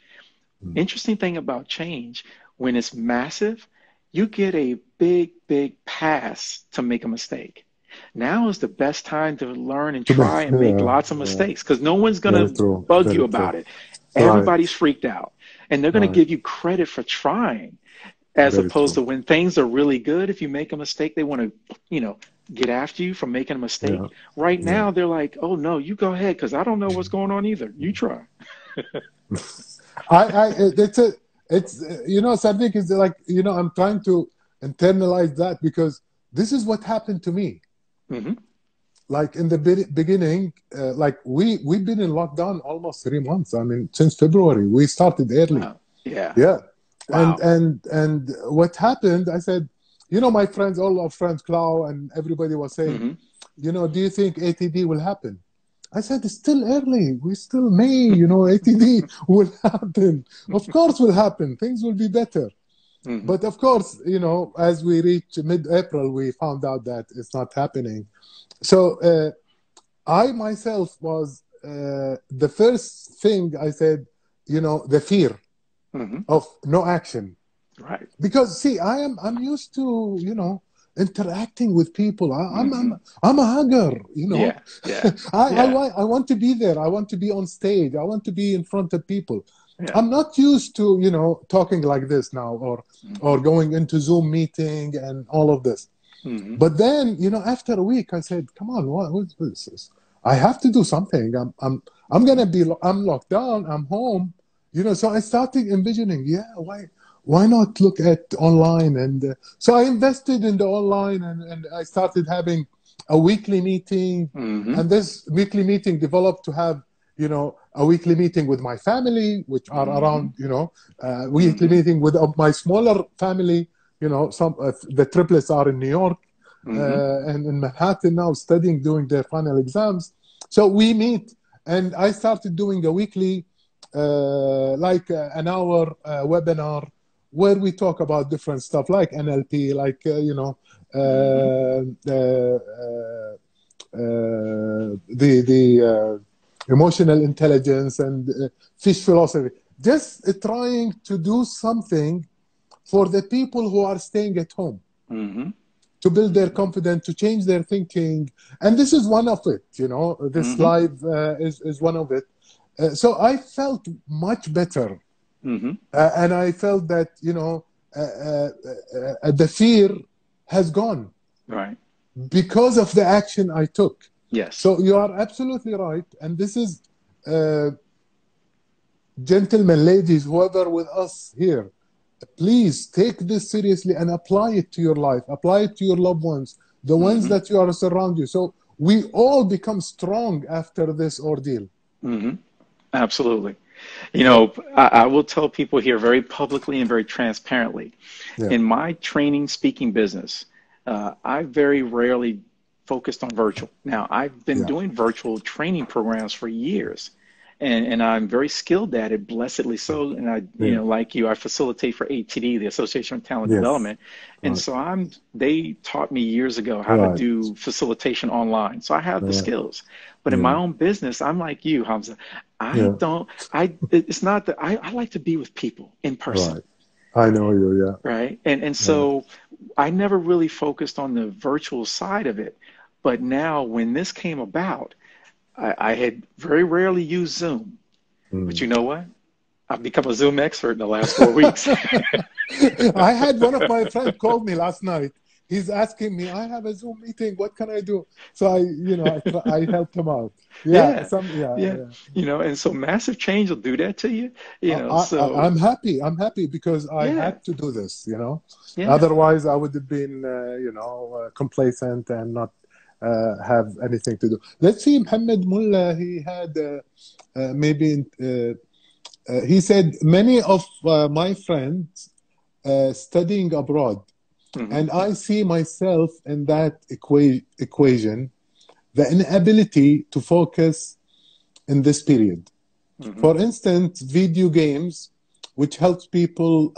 interesting thing about change, when it's massive, you get a big pass to make a mistake. Now is the best time to learn and try and make lots of mistakes, because no one's going to bug you about it. Everybody's freaked out, and they're going to give you credit for trying, as opposed to when things are really good. If you make a mistake, they want to, get after you for making a mistake. Right now, they're like, "Oh no, you go ahead, because I don't know what's going on either. You try." It's Sardek is like, I'm trying to internalize that, because this is what happened to me. Like in the beginning, like we've been in lockdown almost 3 months. I mean, since February, we started early. Wow. Yeah. Wow. And what happened, I said, my friends, all our friends, Clau, and everybody was saying, do you think ATD will happen? I said, it's still early. We're still May, ATD will happen. Of course will happen. Things will be better. But of course, as we reach mid-April, we found out that it's not happening. So I myself was, the first thing I said, the fear of no action. Right. Because see, I'm used to, interacting with people. I'm a hugger, Yeah. I want to be there. I want to be on stage. I want to be in front of people. I'm not used to, talking like this now, or going into Zoom meeting and all of this. But then, after a week, I said, "Come on, what is this? I have to do something. I'm locked down. I'm home, So I started envisioning, why not look at online? And so I invested in the online, and I started having a weekly meeting. And this weekly meeting developed to have, a weekly meeting with my family, which are around, weekly meeting with my smaller family. The triplets are in New York and in Manhattan now studying, doing their final exams. So we meet, and I started doing a weekly, an hour webinar where we talk about different stuff like NLP, like, the emotional intelligence and fish philosophy. Just trying to do something for the people who are staying at home, to build their confidence, to change their thinking. And this is one of it, this live is one of it. So I felt much better. And I felt that, the fear has gone. Right. Because of the action I took. Yes. So you are absolutely right. And this is, gentlemen, ladies, whoever with us here, please take this seriously and apply it to your life. Apply it to your loved ones, the ones that you are surround you. So we all become strong after this ordeal. Absolutely. I will tell people here very publicly and very transparently. In my training speaking business, I very rarely focused on virtual. Now, I've been doing virtual training programs for years, and I'm very skilled at it, blessedly so. And I, like you, I facilitate for ATD, the Association of Talent Development. And so they taught me years ago how to do facilitation online. So I have the skills. But in my own business, I'm like you, Hamza. It's not that I like to be with people in person. Right. I know you, Right. And so I never really focused on the virtual side of it. But now when this came about, I had very rarely used Zoom. But you know what? I've become a Zoom expert in the last 4 weeks. I had one of my friends called me last night. he's asking me, I have a Zoom meeting, what can I do? So I helped him out. Yeah, Yeah, some, yeah, yeah. yeah. And so massive change will do that to you. So I'm happy. I'm happy because I yeah, had to do this. yeah. Otherwise, I would have been, complacent and not have anything to do. Let's see, Mohammed Mullah, he had he said, many of my friends studying abroad, Hmm. and I see myself in that equation, the inability to focus in this period. Hmm. For instance, video games, which helps people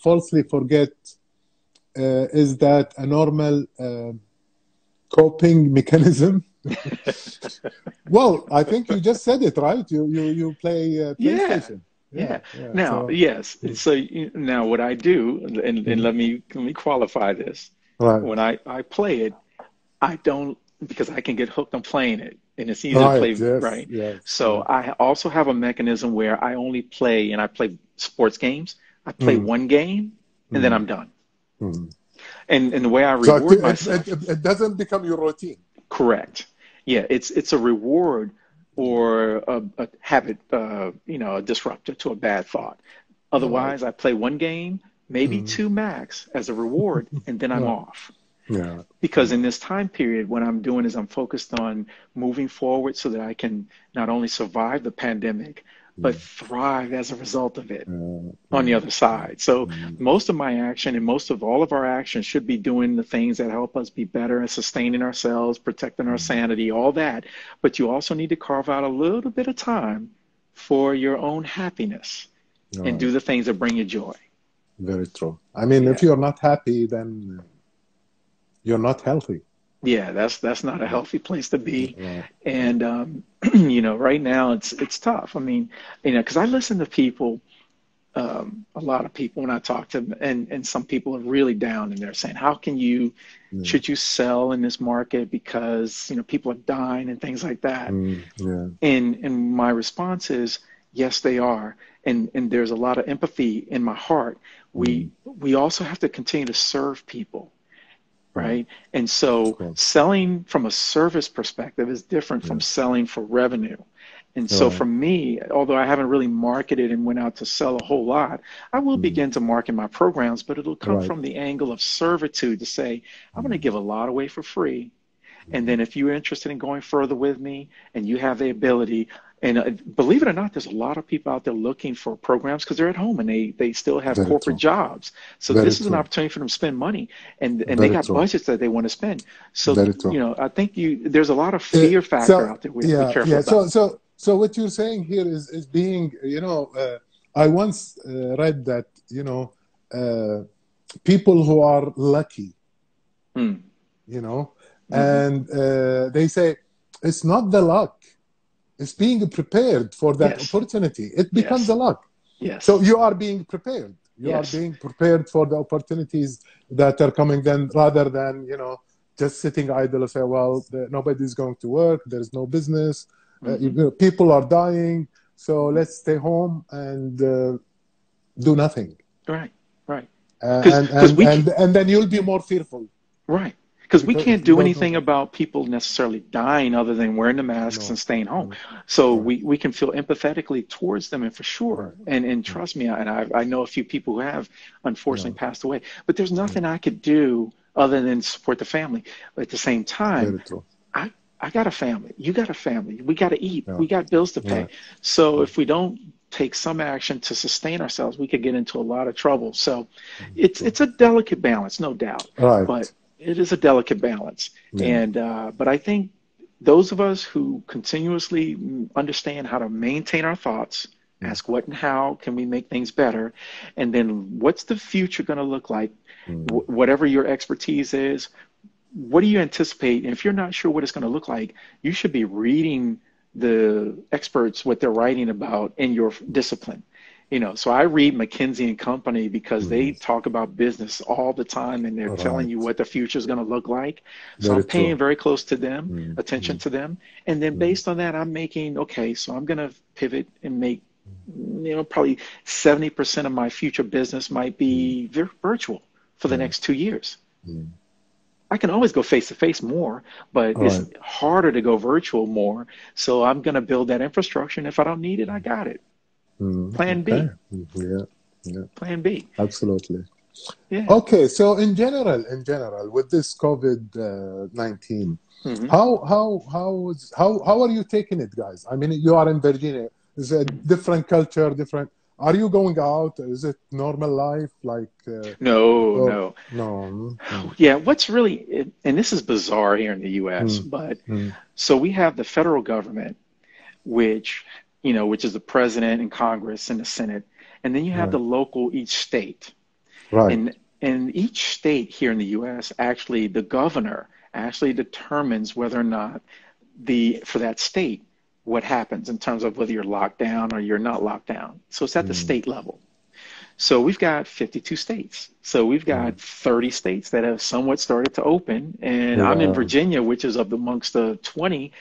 falsely forget, is that a normal coping mechanism? Well, I think you just said it, right? You play Yeah, PlayStation. Yeah, yeah. yeah. Now, So, yes. So now what I do, and mhm. let me qualify this. Right, When I play it, I don't, because I can get hooked on playing it, and it's easy to right. play, Yes, right? yes, So yes. I also have a mechanism where I only play, and I play sports games. I play Mm, one game, and then mm, I'm done. mm. And the way I So reward myself, it doesn't become your routine. correct. Yeah, it's a reward or a habit, a disruptor to a bad thought. All right. Otherwise, I play one game, maybe Mm, two max as a reward, and then I'm right. off. Yeah. Because in this time period, what I'm doing is I'm focused on moving forward so that I can not only survive the pandemic, but Mm, thrive as a result of it mm, on the mm, other side. So mm, most of my action and most of all of our action should be doing the things that help us be better and sustaining ourselves, protecting our mm. sanity, all that. But you also need to carve out a little bit of time for your own happiness All and right. do the things that bring you joy. Very true. I mean, if Yeah. you're not happy, then you're not healthy. Yeah, that's not a healthy place to be. Right. And right now it's tough. I mean, because I listen to people, a lot of people when I talk to them, and some people are really down and they're saying, how can you, Yeah. should you sell in this market because people are dying and things like that. Yeah. And my response is, yes, they are. And there's a lot of empathy in my heart. We Mm, we also have to continue to serve people, right. right? And Of so course. selling from a service perspective is different from Yeah. selling for revenue. And so Right. for me, although I haven't really marketed and went out to sell a whole lot, I will Mm, begin to market my programs, but it'll come right. from the angle of servitude to say, I'm going to Mm, give a lot away for free. And mm. then if you're interested in going further with me and you have the ability, and believe it or not, there's a lot of people out there looking for programs because they're at home and they still have Very corporate true. jobs. So Very this is an true. opportunity for them to spend money, and they Very got true. budgets that they want to spend. So, Very true. I think there's a lot of fear factor So out there we have to be yeah, careful yeah. about. So what you're saying here is being, I once read that, uh, people who are lucky, Mm, you know, hmm. and they say it's not the luck, it's being prepared for that Yes, opportunity. It becomes yes, a luck. So yes, you are being prepared. You are yes. being prepared for the opportunities that are coming then, rather than, just sitting idle and say, well, nobody's going to work. There's no business. Hmm. People are dying. So let's stay home and do nothing. Right, right. Because because we And then you'll be more fearful Right. Because we because can't if you do don't know anything that. about people necessarily dying other than wearing the masks and No. staying home. Mm, So right. we can feel empathetically towards them, and for sure. Right. And Mm, trust me, and I know a few people who have yeah. unfortunately passed away, but there's Yeah. nothing I could do other than support the family. But at the same time, Very true. I I got a family. You got a family. We got to eat. Yeah. We got bills to pay. Right. So Mm, if we don't take some action to sustain ourselves, we could get into a lot of trouble. So true. it's a delicate balance, no doubt, but Right. it is a delicate balance. Yeah. And but I think those of us who continuously understand how to maintain our thoughts, Mm, ask what and how can we make things better, and then what's the future going to look like, mm, whatever your expertise is, what do you anticipate? And if you're not sure what it's going to look like, you should be reading the experts what they're writing about in your discipline. So I read McKinsey and Company because they mm. talk about business all the time and they're telling you Right. what the future is going to look like. So I'm Very paying true. very close to them, Mm, attention mm, to them. And then mm, based on that, I'm making, okay, so I'm going to pivot and make, probably 70% of my future business might mm. be virtual for the next 2 years. Mm. I can always go face to face more, but it's Right. harder to go virtual more. So I'm going to build that infrastructure. And if I don't need it, I got it. Mm. Plan Okay. B. Yeah. Yeah. Plan B. Absolutely. Yeah. Okay. So in general, with this COVID-19, Hmm. how are you taking it, guys? I mean, you are in Virginia. It's a different culture, different. Are you going out? Is it normal life like? No, Or no. no? Mm, Yeah, what's really, and this is bizarre here in the US, mm, but mm, so we have the federal government, which, which is the president and Congress and the Senate, and then you have right. the local, each state. Right. And each state here in the US, actually, the governor actually determines whether or not for that state, what happens in terms of whether you're locked down or you're not locked down. So it's at the Mm, state level. So we've got 52 states. So we've mm. got 30 states that have somewhat started to open, and I'm in Yeah. Virginia, which is up amongst the 20.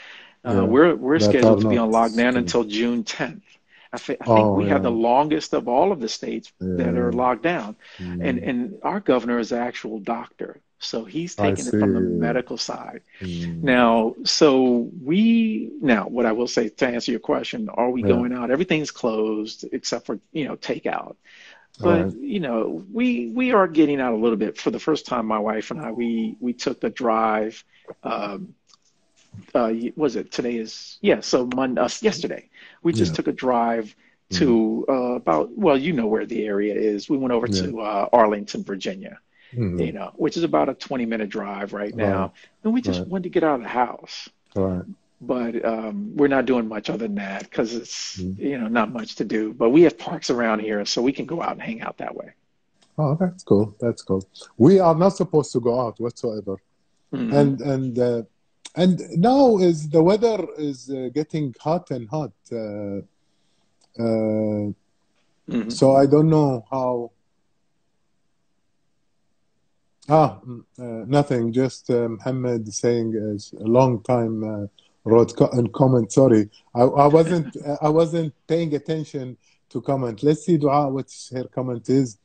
Yeah. We're That are scheduled to be not on lockdown still. until June 10th. I think Oh we have the yeah. longest of all of the states that are Yeah. locked down, and Mm, our governor is an actual doctor, so he's I taking it from the see. medical side. Mm, Now, what I will say to answer your question, are we yeah. going out? Everything's closed except for, takeout. But, Right. we are getting out a little bit. For the first time, my wife and I, we took a drive. Um, was it today is, yeah, so yesterday, we just Yeah. took a drive Mm, to about, well, you know where the area is. We went over yeah. to Arlington, Virginia, Mm, which is about a 20-minute drive right right. now. And we just Right. wanted to get out of the house. Right. But we're not doing much other than that because it's, Mm. not much to do. But we have parks around here, so we can go out and hang out that way. Oh, that's cool. That's cool. We are not supposed to go out whatsoever. Hmm. And now is the weather is getting hot and hot. Uh, Hmm. so I don't know how. Nothing. Just Muhammad saying a long time wrote in comment. Sorry, I wasn't paying attention to comment. Let's see, Dua, what her comment is.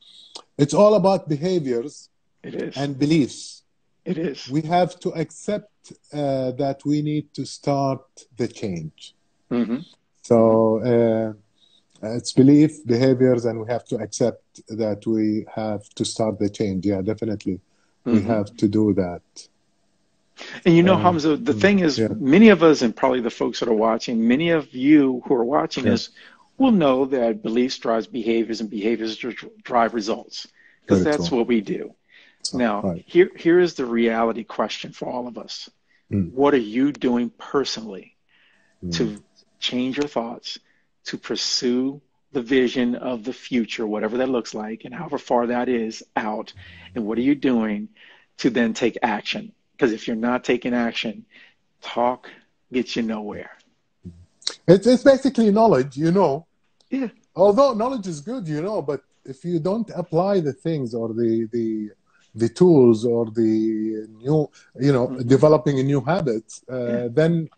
It's all about behaviors It is. and beliefs. It is. We have to accept that we need to start the change. Hmm. Hmm. So it's belief, behaviors, and we have to accept that we have to start the change. Yeah, definitely. We Hmm. have to do that. And Uh, Hamza, the thing is, yeah, many of us, and probably the folks that are watching, many of you who are watching yeah, this will know that beliefs drives behaviors and behaviors drive results because very that's true. what we do. So, Now, right. here is the reality question for all of us. Mm, What are you doing personally mm, to change your thoughts, to pursue the vision of the future, whatever that looks like, and however far that is out? And what are you doing to then take action? Because if you're not taking action, talk gets you nowhere. it's basically knowledge, Yeah. Although knowledge is good, but if you don't apply the things or the tools or the new, Hmm. developing a new habits, Yeah. then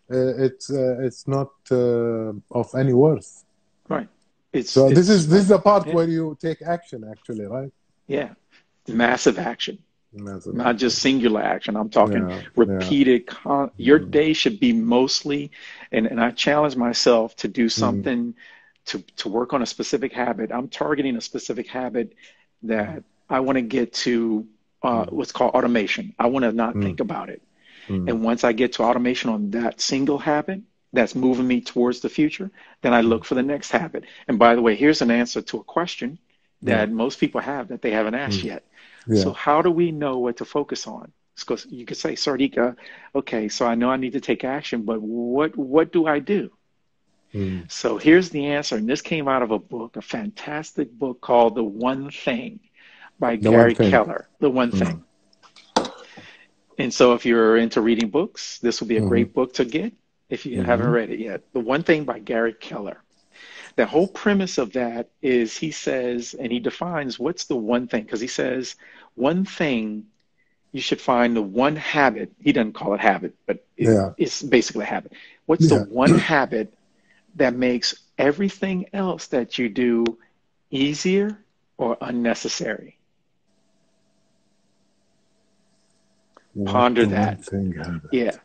it's not of any worth. Right. So this is the part Yeah. where you take action, actually, right? Yeah. Massive action. Massive Not just action. singular action. I'm talking Yeah, yeah. repeated. Your Mm, day should be mostly, and I challenge myself to do mm, something to work on a specific habit. I'm targeting a specific habit that I want to get to mm, what's called automation. I want to not mm, think about it. mm, And once I get to automation on that single habit that's moving me towards the future, then I mm. look for the next habit. And by the way, here's an answer to a question Yeah, that most people have that they haven't asked mm, yet. So yeah. how do we know what to focus on? Because you could say, Sardika, okay, so I know I need to take action, but what do I do? Mm. So here's the answer. And this came out of a book, a fantastic book called The One Thing by The one Gary thing. Keller. The One Thing. Mm, And so if you're into reading books, this would be a mm-hmm, great book to get if you haven't mm-hmm, read it yet. The One Thing by Gary Keller. The whole premise of that is he says, and he defines what's the one thing, because he says one thing you should find the one habit. He doesn't call it habit, but yeah, it's basically a habit. What's the yeah. one habit that makes everything else that you do easier or unnecessary? What Ponder the one that. thing habit? Yeah.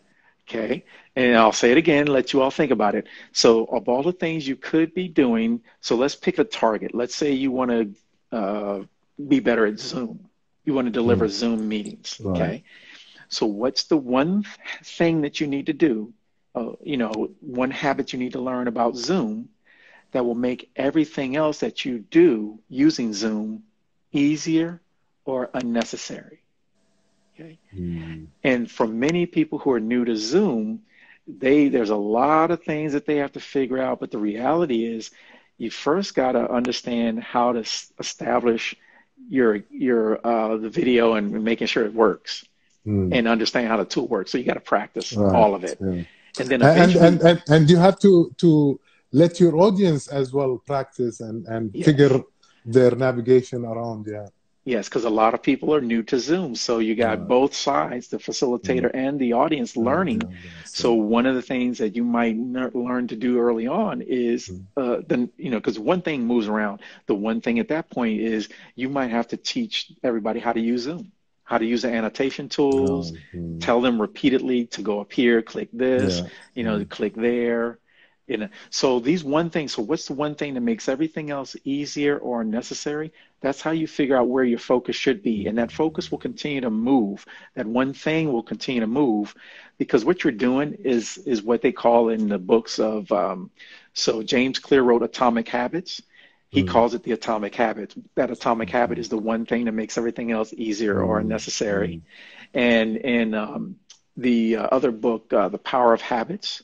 Okay. And I'll say it again, let you all think about it. So, of all the things you could be doing, so let's pick a target. Let's say you want to be better at Zoom. You want to deliver Mm, Zoom meetings. right. Okay. So, what's the one thing that you need to do? One habit you need to learn about Zoom that will make everything else that you do using Zoom easier or unnecessary. Okay. Mm, And for many people who are new to Zoom, there's a lot of things that they have to figure out. But the reality is, you first got to understand how to establish your the video and making sure it works, mm, and understand how the tool works. So you got to practice right. all of it, Yeah. and then And, eventually, you have to let your audience as well practice and figure yes. their navigation around. Yeah. Yes, because a lot of people are new to Zoom. So you got Right. both sides, the facilitator Mm, and the audience and the learning. audience. So Yeah. one of the things that you might learn to do early on is Mm, because one thing moves around. The one thing at that point is you might have to teach everybody how to use Zoom, how to use the annotation tools, mm, tell them repeatedly to go up here, click this, yeah. Mm, click there. So these one thing, so what's the one thing that makes everything else easier or unnecessary? That's how you figure out where your focus should be. And that focus will continue to move. That one thing will continue to move because what you're doing is what they call in the books of, so James Clear wrote Atomic Habits. He mm, calls it the atomic habit. That atomic habit is the one thing that makes everything else easier or mm, unnecessary. mm, And the other book, The Power of Habits,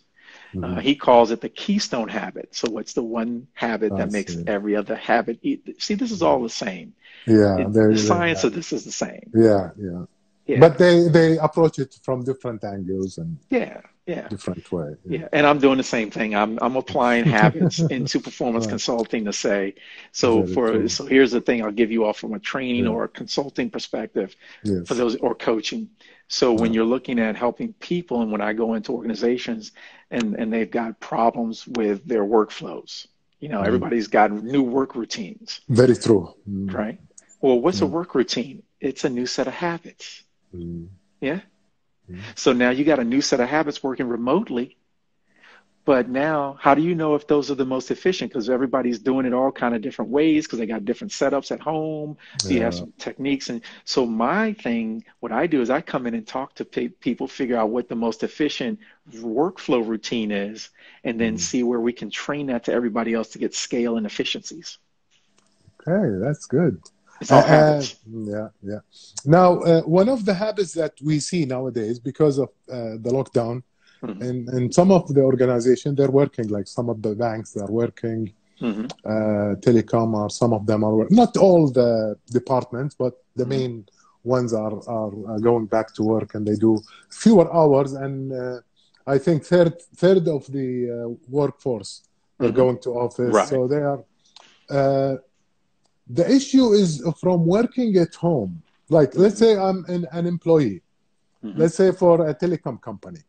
mm. he calls it the keystone habit. So what's the one habit I that makes see. every other habit? See, this is all the same. Yeah. The They science have. of this is the same. Yeah. Yeah. Yeah, But they approach it from different angles and yeah, yeah, different way. yeah. And I'm doing the same thing. I'm applying habits Yeah. into performance Right. consulting to say, Very true. so here's the thing I'll give you all from a training Yeah. or a consulting perspective for Yes. those or coaching. So when Yeah. you're looking at helping people and when I go into organizations and they've got problems with their workflows, Mm. everybody's got new work routines, Very true. Mm. right? Well, what's a Yeah. work routine? It's a new set of habits. Mm. Yeah. Mm. So now you got a new set of habits working remotely. But now, how do you know if those are the most efficient? Because everybody's doing it all kind of different ways because they got different setups at home. So you have Yeah. some techniques. And so my thing, what I do is I come in and talk to people, figure out what the most efficient workflow routine is, and then Mm. see where we can train that to everybody else to get scale and efficiencies. Okay, that's good. It's all habits. Yeah, yeah. Now, one of the habits that we see nowadays because of the lockdown, Hmm. and some of the organization they're working, like some of the banks they're working, Hmm. telecom, or some of them are not all the departments, but the Hmm. main ones are going back to work and they do fewer hours. And I think third of the workforce they're Hmm. going to office, Right. so they are. Uh, the issue is from working at home. Like, let's Hmm. say I'm an employee, Hmm. let's say for a telecom company,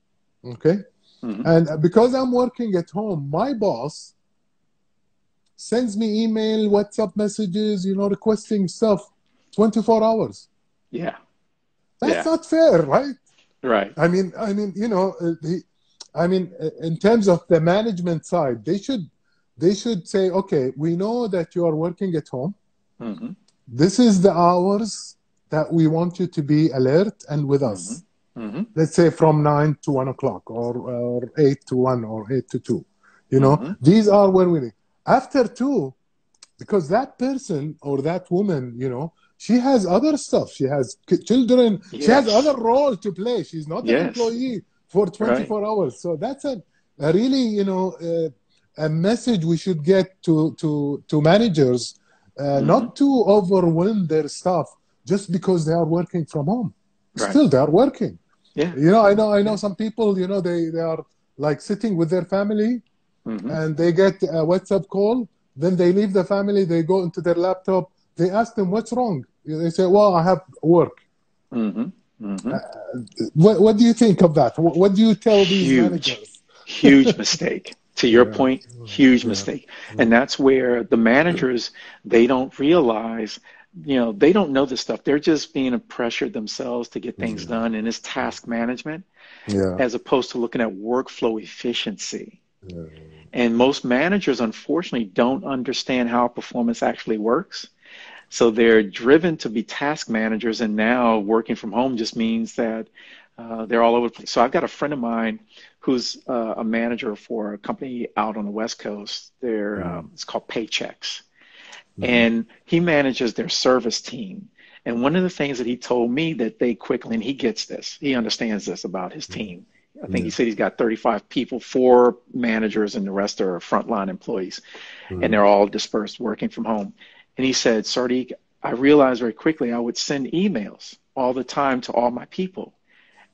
okay? Hmm. And because I'm working at home, my boss sends me email, WhatsApp messages, requesting stuff 24 hours. Yeah. That's Yeah. not fair, right? Right. In terms of the management side, they should say, okay, we know that you are working at home. Hmm. This is the hours that we want you to be alert and with Hmm. us. Hmm. Let's say from 9 to 1 o'clock, or 8 to 1, or 8 to 2. Hmm. These are when we need. After 2, because that person or that woman, she has other stuff. She has children. She has other Yes. role to play. She's not an Yes. employee for Right. 24 hours. So that's a really, a message we should get to managers, Hmm. not to overwhelm their staff just because they are working from home. Right. Still, they are working. Yeah. I know Yeah. some people, they are like sitting with their family Hmm. and they get a WhatsApp call. Then they leave the family, they go into their laptop. They ask them, what's wrong? They say, well, I have work. Hmm. Hmm. Uh, what do you think of that? What do you tell these Huge, managers? huge mistake. To your Yeah, point, huge yeah, mistake. yeah. And that's where the managers, they don't realize they don't know this stuff. They're just being pressured themselves to get things Yeah. done, and it's task management Yeah. as opposed to looking at workflow efficiency. Yeah. And most managers, unfortunately, don't understand how performance actually works. So they're driven to be task managers, and now working from home just means that they're all over the place. So I've got a friend of mine who's a manager for a company out on the West Coast. It's called Paychecks, and he manages their service team. And one of the things that he told me that they quickly, and he gets this, he understands this about his team. I think he said he's got 35 people, 4 managers, and the rest are frontline employees, and they're all dispersed working from home. And he said, Sardek, I realized very quickly I would send emails all the time to all my people.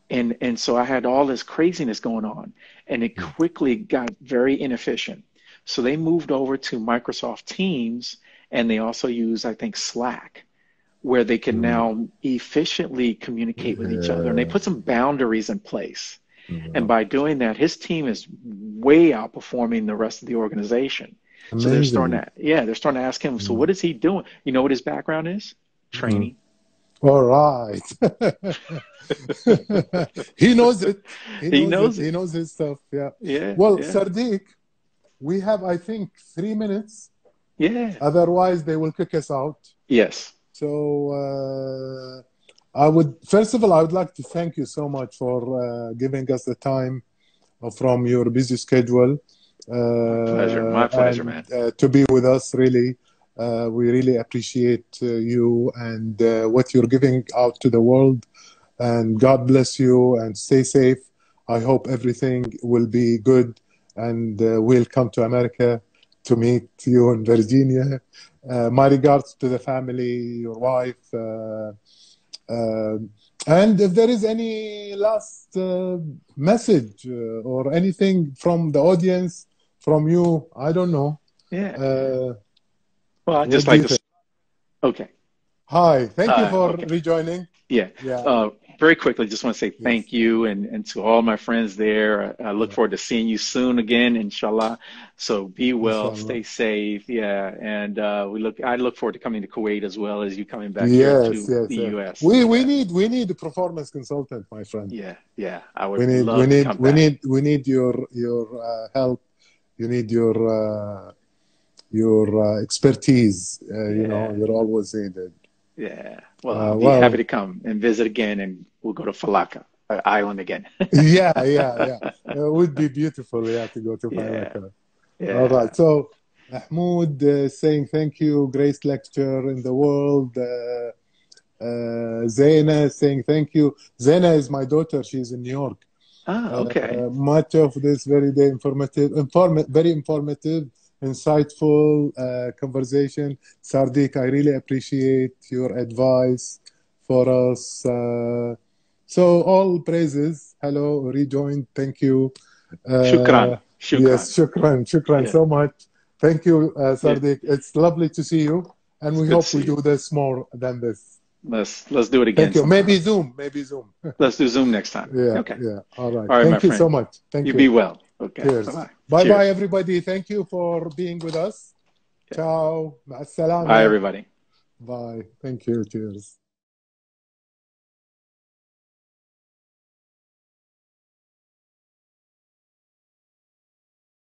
And so I had all this craziness going on, and it quickly got very inefficient. So they moved over to Microsoft Teams, and they also use, I think, Slack, where they can now efficiently communicate with each other. And they put some boundaries in place. And by doing that, his team is way outperforming the rest of the organization. Amazing. So they're starting to ask him, so what is he doing? You know what his background is? Training. All right. He knows it. He knows it. He knows his stuff. Yeah. Yeah. Well, yeah. Sardek, we have, I think, 3 minutes. Yeah. Otherwise, they will kick us out. Yes. So first of all, I would like to thank you so much for giving us the time from your busy schedule. My pleasure, man. To be with us, really. We really appreciate you and what you're giving out to the world. And God bless you and stay safe. I hope everything will be good, and we'll come to America to meet you in Virginia. My regards to the family, your wife. And if there is any last message or anything from the audience, from you, I don't know. Yeah. Well, I'd just like to. Okay. Hi. Thank you for rejoining. Yeah. Very quickly, just want to say thank you and to all my friends there. I look forward to seeing you soon again, inshallah. So be well, stay safe. Yeah. And I look forward to coming to Kuwait as well as you coming back here to the US. We need a performance consultant, my friend. Yeah. I would love to come back. We need your help. You need your expertise. You know, you're always needed. Yeah. Well, I'll be happy to come and visit again, and we'll go to Falaka Island again. Yeah. It would be beautiful, to go to Falaka. Yeah. All right. So, Mahmoud saying thank you, greatest lecture in the world. Zaina saying thank you. Zaina is my daughter. She's in New York. Okay. Much of this very informative, insightful conversation. Sardek, I really appreciate your advice for us. So all praises. Hello, rejoined. Thank you. Shukran. Yes, shukran so much. Thank you, Sardek. It's lovely to see you, and we hope we do this more than this. Let's do it again. Thank you. Maybe Zoom. Let's do Zoom next time. Yeah. Okay. Yeah. All right. Thank you so much. Thank you. You be well. Okay. Cheers. Bye, everybody. Thank you for being with us. Ciao. Ma'as salama. Bye, everybody. Bye. Thank you. Cheers.